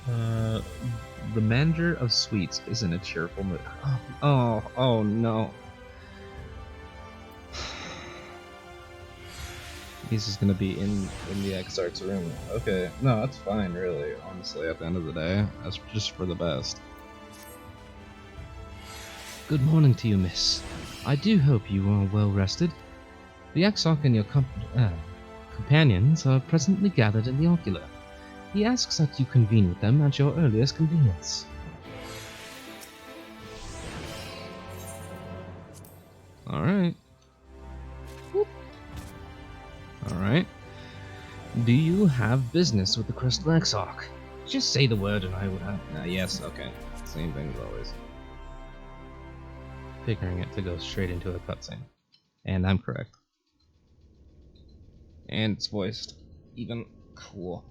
Uh, the manager of sweets is in a cheerful mood. Oh no. He's just gonna be in the Exarch's room. Okay, no, that's fine, really. Honestly, at the end of the day, that's just for the best. Good morning to you, miss. I do hope you are well rested. The Exarch and your companions are presently gathered in the ocular. He asks that you convene with them at your earliest convenience. Alright. Alright. Do you have business with the Crystal Exarch? Just say the word and I would have... yes, okay. Same thing as always. Figuring it to go straight into a cutscene. And I'm correct. And it's voiced. Even cool.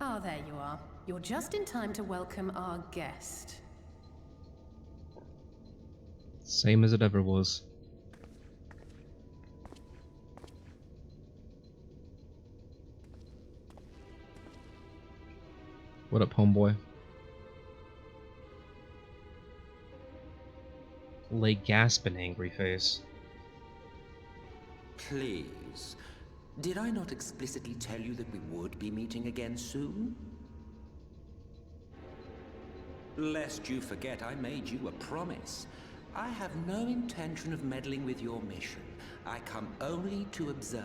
Ah, there you are. You're just in time to welcome our guest. Same as it ever was. What up, homeboy? Lay gasp in angry face. Please. Did I not explicitly tell you that we would be meeting again soon? Lest you forget, I made you a promise. I have no intention of meddling with your mission. I come only to observe.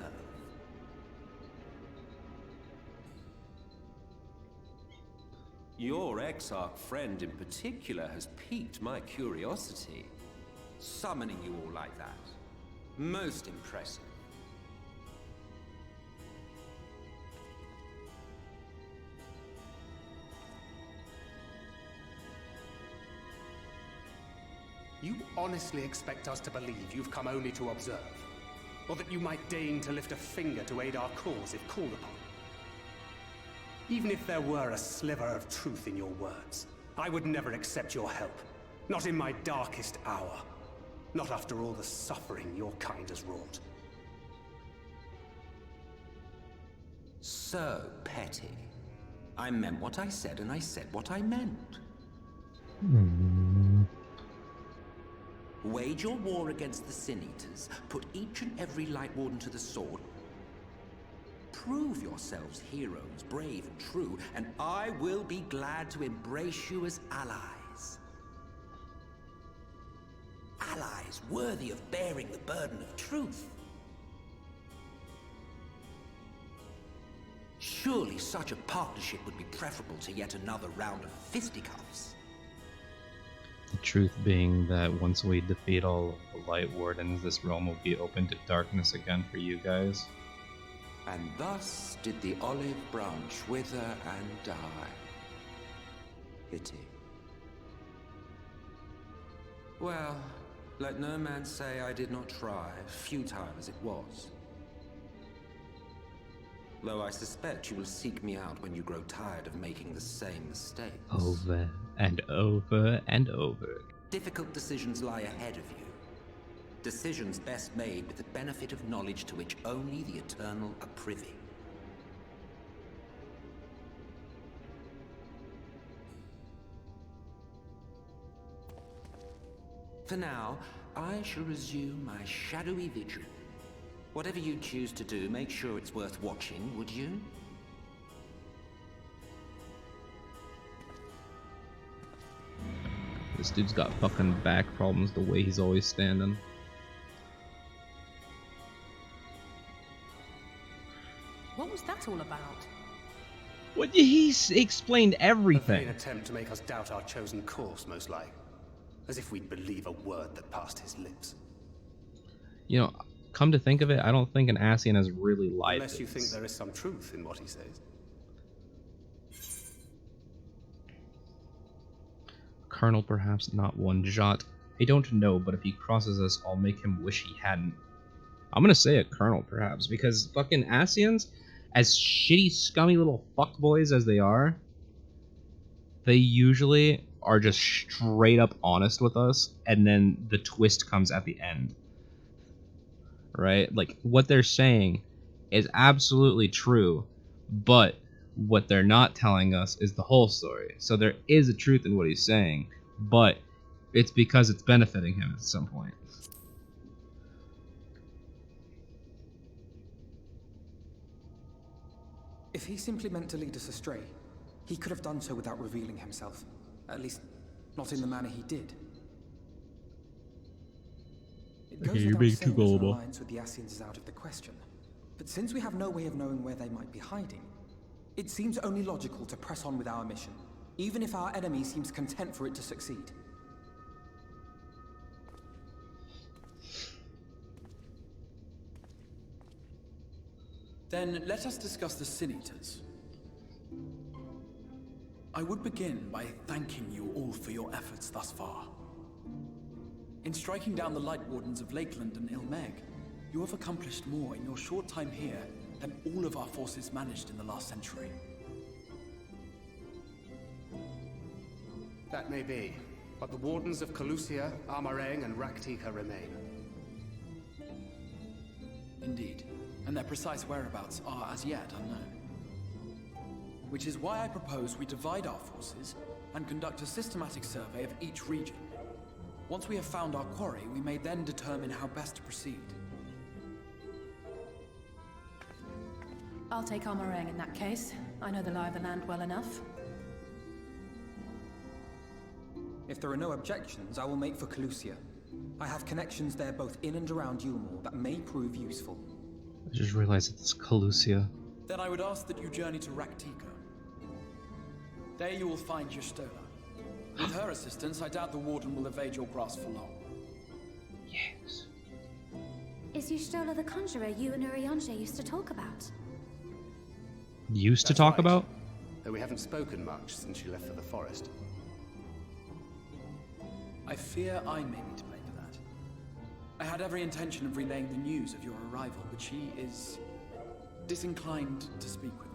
Your Exarch friend in particular has piqued my curiosity. Summoning you all like that. Most impressive. You honestly expect us to believe you've come only to observe? Or that you might deign to lift a finger to aid our cause if called upon? Even if there were a sliver of truth in your words, I would never accept your help. Not in my darkest hour. Not after all the suffering your kind has wrought. So petty. I meant what I said and I said what I meant. Wage your war against the Sin Eaters, put each and every Light Warden to the sword, prove yourselves heroes, brave and true, and I will be glad to embrace you as allies. Allies worthy of bearing the burden of truth. Surely such a partnership would be preferable to yet another round of fisticuffs. The truth being that once we defeat all of the Light Wardens, this realm will be open to darkness again for you guys. And thus did the olive branch wither and die. Pity. Well, let no man say I did not try, futile as it was. Though I suspect you will seek me out when you grow tired of making the same mistakes. Over and over and over. Difficult decisions lie ahead of you. Decisions best made with the benefit of knowledge to which only the Eternal are privy. For now, I shall resume my shadowy vigil. Whatever you choose to do, make sure it's worth watching, would you? This dude's got fucking back problems the way he's always standing. What was that all about? What? He explained A everything. vain attempt to make us doubt our chosen course, most like. As if we'd believe a word that passed his lips. You know, come to think of it, I don't think an Ascian has really lied. Unless you think there is some truth in what he says. Colonel, perhaps not one jot. I don't know, but if he crosses us, I'll make him wish he hadn't. I'm gonna say a colonel, perhaps, because fucking Asians, as shitty, scummy little fuckboys as they are, they usually are just straight up honest with us, and then the twist comes at the end. Right? Like, what they're saying is absolutely true, but what they're not telling us is the whole story. So there is a truth in what he's saying, but it's because it's benefiting him at some point. If he simply meant to lead us astray, he could have done so without revealing himself. At least, not in the manner he did. It goes without saying that an alliance with the Asians is out of the question. But since we have no way of knowing where they might be hiding, it seems only logical to press on with our mission, even if our enemy seems content for it to succeed. Then let us discuss the Sin Eaters. I would begin by thanking you all for your efforts thus far. In striking down the Light Wardens of Lakeland and Ilmeg, you have accomplished more in your short time here than all of our forces managed in the last century. That may be, but the Wardens of Calusia, Armarang, and Raktika remain. Indeed, and their precise whereabouts are as yet unknown. Which is why I propose we divide our forces and conduct a systematic survey of each region. Once we have found our quarry, we may then determine how best to proceed. I'll take Armarang in that case. I know the lie of the land well enough. If there are no objections, I will make for Calusia. I have connections there both in and around Yulmore that may prove useful. I just realized it's Calusia. Then I would ask that you journey to Raktika. There you will find Y'shtola. With her assistance, I doubt the Warden will evade your grasp for long. Yes. Is Y'shtola the conjurer you and Urianger used to talk about? Used to That's talk right. about? Though we haven't spoken much since she left for the forest. I fear I may be to blame for that. I had every intention of relaying the news of your arrival, but she is disinclined to speak with me.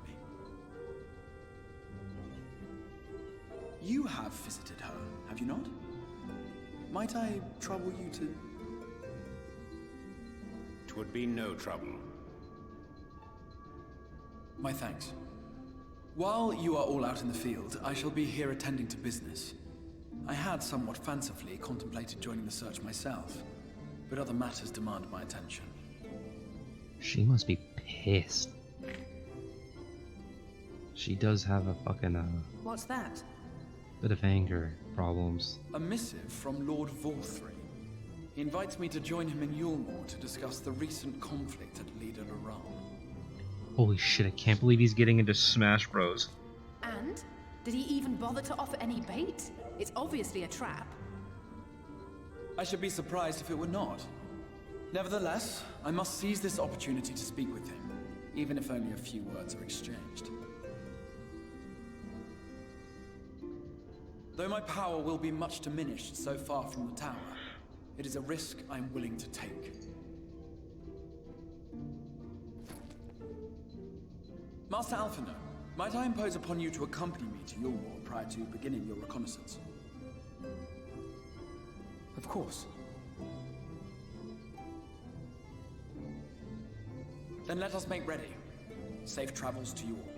You have visited her, have you not? Might I trouble you to... 'Twould be no trouble. My thanks. While you are all out in the field, I shall be here attending to business. I had somewhat fancifully contemplated joining the search myself, but other matters demand my attention. She must be pissed. She does have a fucking What's that? bit of anger problems. A missive from Lord Vorthry. He invites me to join him in Yulmore to discuss the recent conflict at Lida Laram. Holy shit, I can't believe he's getting into Smash Bros. And? Did he even bother to offer any bait? It's obviously a trap. I should be surprised if it were not. Nevertheless, I must seize this opportunity to speak with him, even if only a few words are exchanged. Though my power will be much diminished so far from the tower, it is a risk I am willing to take. Master Alphinaud, might I impose upon you to accompany me to Yulmore prior to beginning your reconnaissance? Of course. Then let us make ready. Safe travels to you all.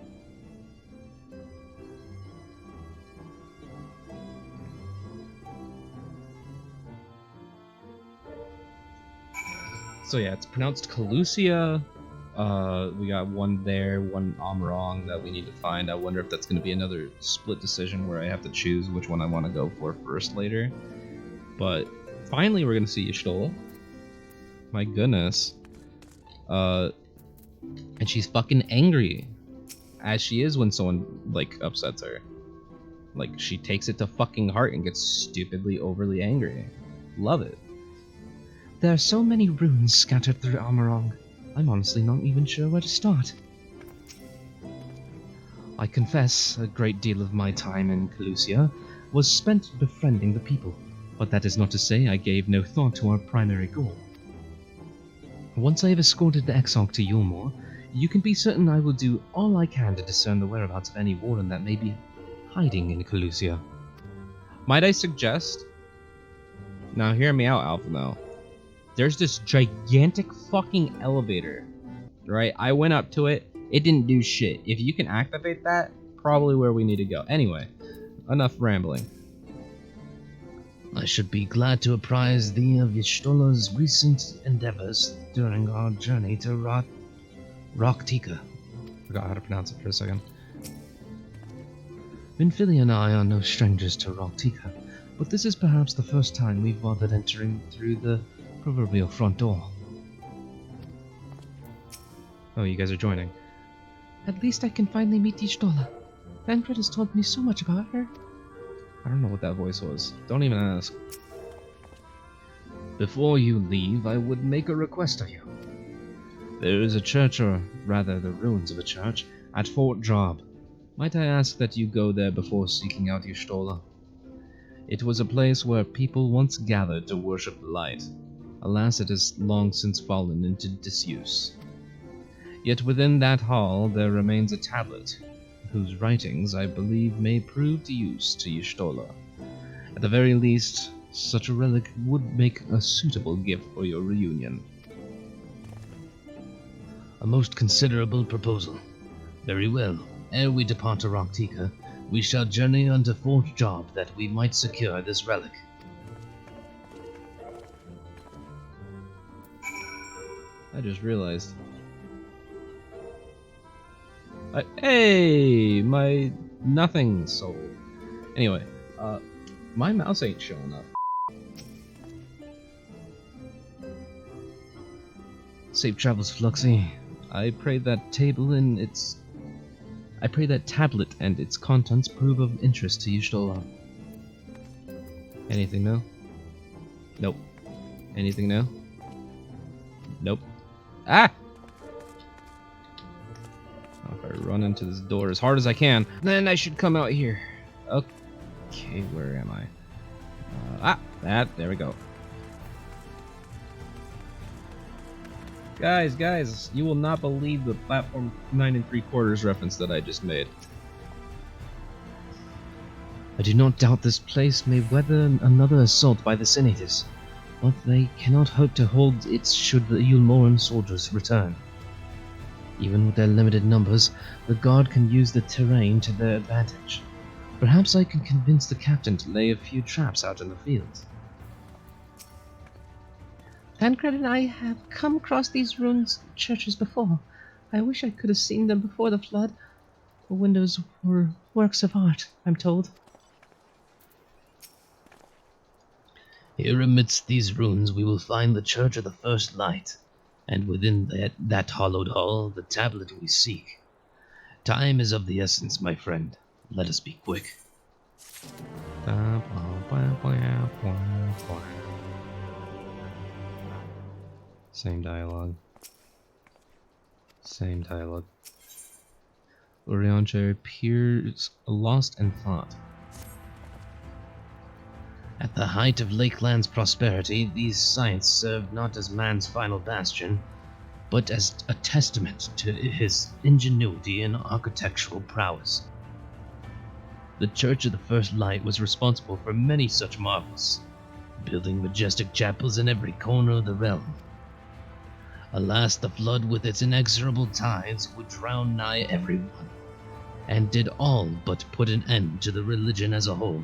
So yeah, it's pronounced Calusia. We got one there, one Amrong that we need to find. I wonder if that's going to be another split decision where I have to choose which one I want to go for first later. But finally we're going to see Y'shtola. My goodness. And she's fucking angry. As she is when someone, like, upsets her. Like, she takes it to fucking heart and gets stupidly overly angry. Love it. There are so many runes scattered through Amarong. I'm honestly not even sure where to start. I confess, a great deal of my time in Calusia was spent befriending the people, but that is not to say I gave no thought to our primary goal. Once I have escorted the Exarch to Yulmore, you can be certain I will do all I can to discern the whereabouts of any warden that may be hiding in Calusia. Might I suggest? Now hear me out, Alpha Male. There's this gigantic fucking elevator, right? I went up to it. It didn't do shit. If you can activate that, probably where we need to go. Anyway, enough rambling. I should be glad to apprise thee of Y'shtola's recent endeavors during our journey to Roktika. Forgot how to pronounce it for a second. Minfilia and I are no strangers to Roktika, but this is perhaps the first time we've bothered entering through the proverbial front door. Oh, you guys are joining. At least I can finally meet Y'shtola. Tancred has told me so much about her. I don't know what that voice was. Don't even ask. Before you leave, I would make a request of you. There is a church, or rather the ruins of a church, at Fort Job. Might I ask that you go there before seeking out Y'shtola? It was a place where people once gathered to worship the light. Alas, it has long since fallen into disuse. Yet within that hall there remains a tablet, whose writings I believe may prove to use to Y'shtola. At the very least, such a relic would make a suitable gift for your reunion. A most considerable proposal. Very well. Ere we depart to Roktika, we shall journey unto Fort Job that we might secure this relic. I just realized. Hey, my nothing sold. Anyway, my mouse ain't showing up. Safe travels, Fluxy. I pray that tablet and its contents prove of interest to Y'shtola. Anything new? Nope. Anything new? Nope. Ah! If I run into this door as hard as I can, then I should come out here. Okay, where am I? There we go. Guys, you will not believe the platform 9 3/4 reference that I just made. I do not doubt this place may weather another assault by the Senators, but they cannot hope to hold it should the Yulmoran soldiers return. Even with their limited numbers, the Guard can use the terrain to their advantage. Perhaps I can convince the captain to lay a few traps out in the field. Tancred and I have come across these ruins churches before. I wish I could have seen them before the flood. The windows were works of art, I'm told. Here amidst these ruins we will find the Church of the First Light, and within that hollowed hall the tablet we seek. Time is of the essence, my friend. Let us be quick. Same dialogue. Urianger appears lost in thought. At the height of Lakeland's prosperity, these sites served not as man's final bastion, but as a testament to his ingenuity and architectural prowess. The Church of the First Light was responsible for many such marvels, building majestic chapels in every corner of the realm. Alas, the flood with its inexorable tides would drown nigh everyone, and did all but put an end to the religion as a whole.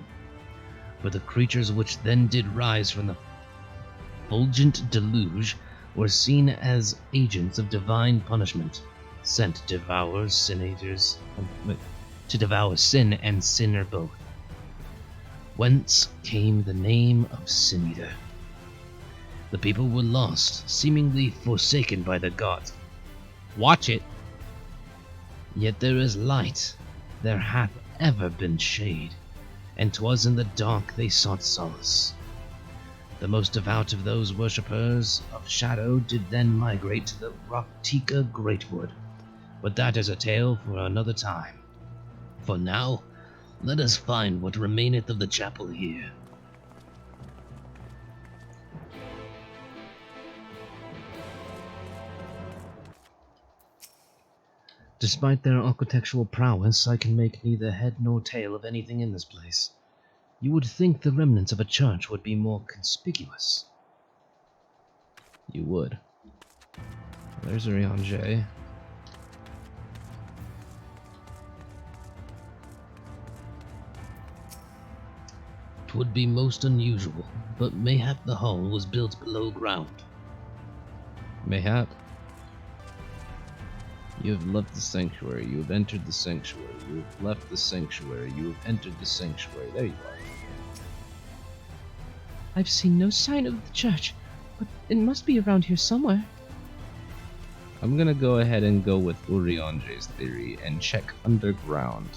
For the creatures which then did rise from the fulgent deluge were seen as agents of divine punishment, sent to devour sin and sinner both. Whence came the name of Sin Eater. The people were lost, seemingly forsaken by the gods. Watch it! Yet there is light, there hath ever been shade, and 'twas in the dark they sought solace. The most devout of those worshippers of shadow did then migrate to the Roktika Greatwood, but that is a tale for another time. For now, let us find what remaineth of the chapel here. Despite their architectural prowess, I can make neither head nor tail of anything in this place. You would think the remnants of a church would be more conspicuous. You would. There's Urian J. Twould be most unusual, but mayhap the hall was built below ground. Mayhap. You have left the sanctuary, you have entered the sanctuary, you have left the sanctuary, you have entered the sanctuary. There you are. I've seen no sign of the church, but it must be around here somewhere. I'm gonna go ahead and go with Urianje's theory and check underground.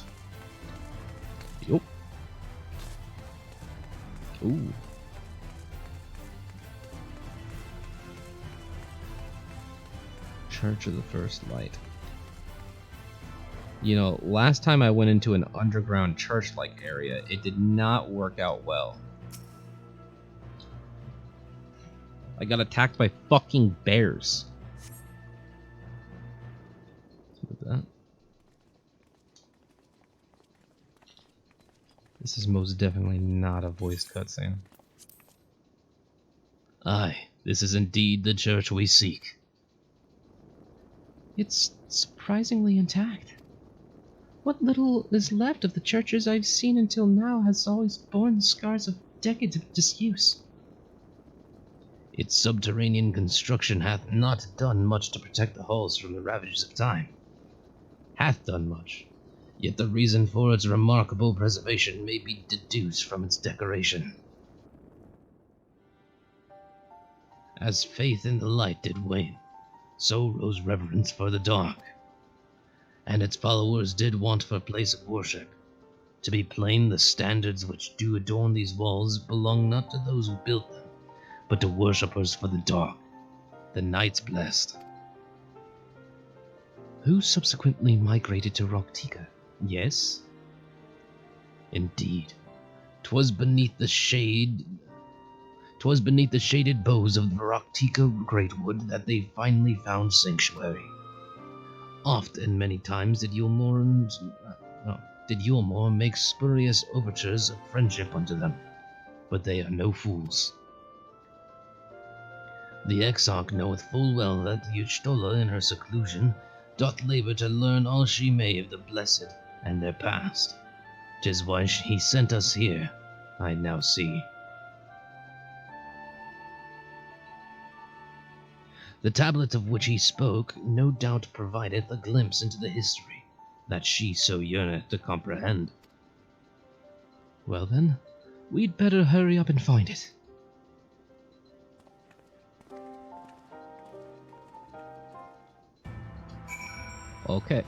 Yup. Ooh. Church of the First Light. You know, last time I went into an underground church-like area, it did not work out well. I got attacked by fucking bears. Look at that. This is most definitely not a voiced cutscene. Aye, this is indeed the church we seek. It's surprisingly intact. What little is left of the churches I've seen until now has always borne the scars of decades of disuse. Its subterranean construction hath not done much to protect the halls from the ravages of time. Hath done much, yet the reason for its remarkable preservation may be deduced from its decoration. As faith in the light did wane, so rose reverence for the dark, and its followers did want for a place of worship. To be plain, the standards which do adorn these walls belong not to those who built them, but to worshippers for the dark, the nights blessed. Who subsequently migrated to Roktika? Yes? Indeed. 'Twas beneath the shaded boughs of the Roktika Greatwood that they finally found sanctuary. Oft and many times did Yulmore make spurious overtures of friendship unto them, but they are no fools. The Exarch knoweth full well that the Uchtola in her seclusion doth labor to learn all she may of the blessed and their past. 'Tis why he sent us here, I now see. The tablet of which he spoke no doubt provideth a glimpse into the history that she so yearneth to comprehend. Well then, we'd better hurry up and find it. Okay.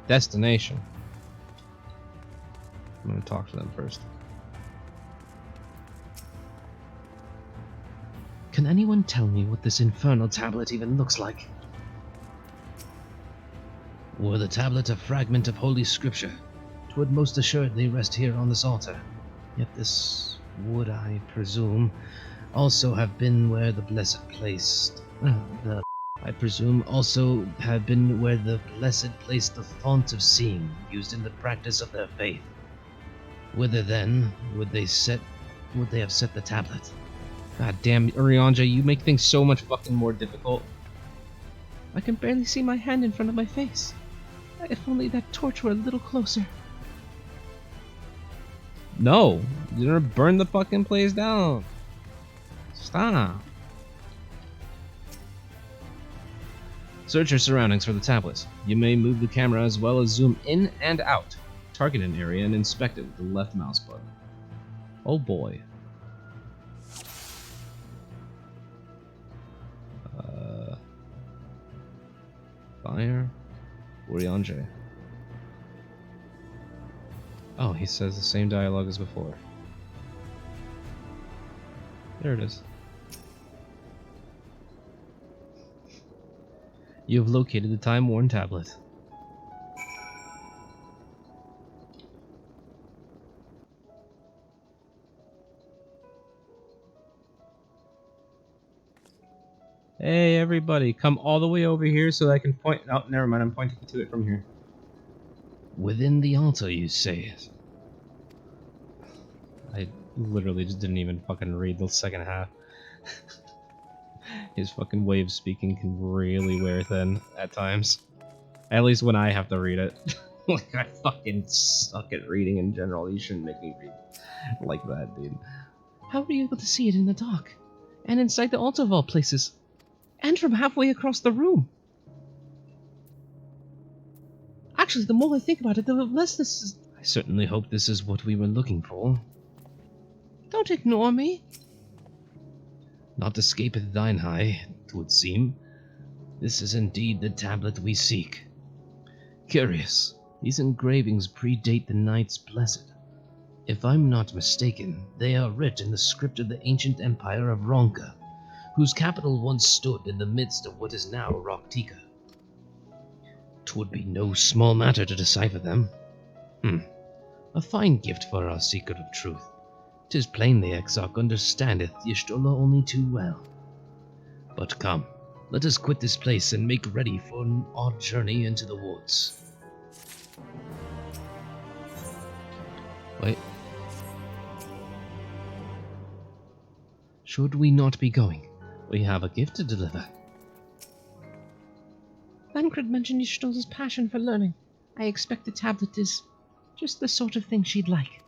Destination. I'm gonna talk to them first. Can anyone tell me what this infernal tablet even looks like? Were the tablet a fragment of holy scripture, 'twould most assuredly rest here on this altar. Yet this would, I presume, also have been where the blessed placed the font of seeing used in the practice of their faith. Whither then would they have set the tablet? God damn, Urianja, you make things so much fucking more difficult. I can barely see my hand in front of my face. If only that torch were a little closer. No, you're gonna burn the fucking place down. Stop. Search your surroundings for the tablet. You may move the camera as well as zoom in and out. Target an area and inspect it with the left mouse button. Oh boy. Fire. Urianje. Oh, he says the same dialogue as before. There it is. You have located the time-worn tablet. Hey, everybody, come all the way over here so I can point... Oh, never mind, I'm pointing to it from here. Within the altar, you say? I literally just didn't even fucking read the second half. His fucking way of speaking can really wear thin at times. At least when I have to read it. Like, I fucking suck at reading in general. You shouldn't make me read like that, dude. How were you able to see it in the dark? And inside the altar of all places? And from halfway across the room? Actually, the more I think about it, the less this is... I certainly hope this is what we were looking for. Don't ignore me. Not escapeth thine eye, 'twould seem. This is indeed the tablet we seek. Curious, these engravings predate the Knights Blessed. If I'm not mistaken, they are writ in the script of the ancient empire of Ronka, whose capital once stood in the midst of what is now Roktika. 'Twould be no small matter to decipher them. A fine gift for our seeker of truth. 'Tis plain the Exarch understandeth Y'shtola only too well. But come, let us quit this place and make ready for an odd journey into the woods. Wait. Should we not be going? We have a gift to deliver. Thancred mentioned Y'shtola's passion for learning. I expect the tablet is just the sort of thing she'd like.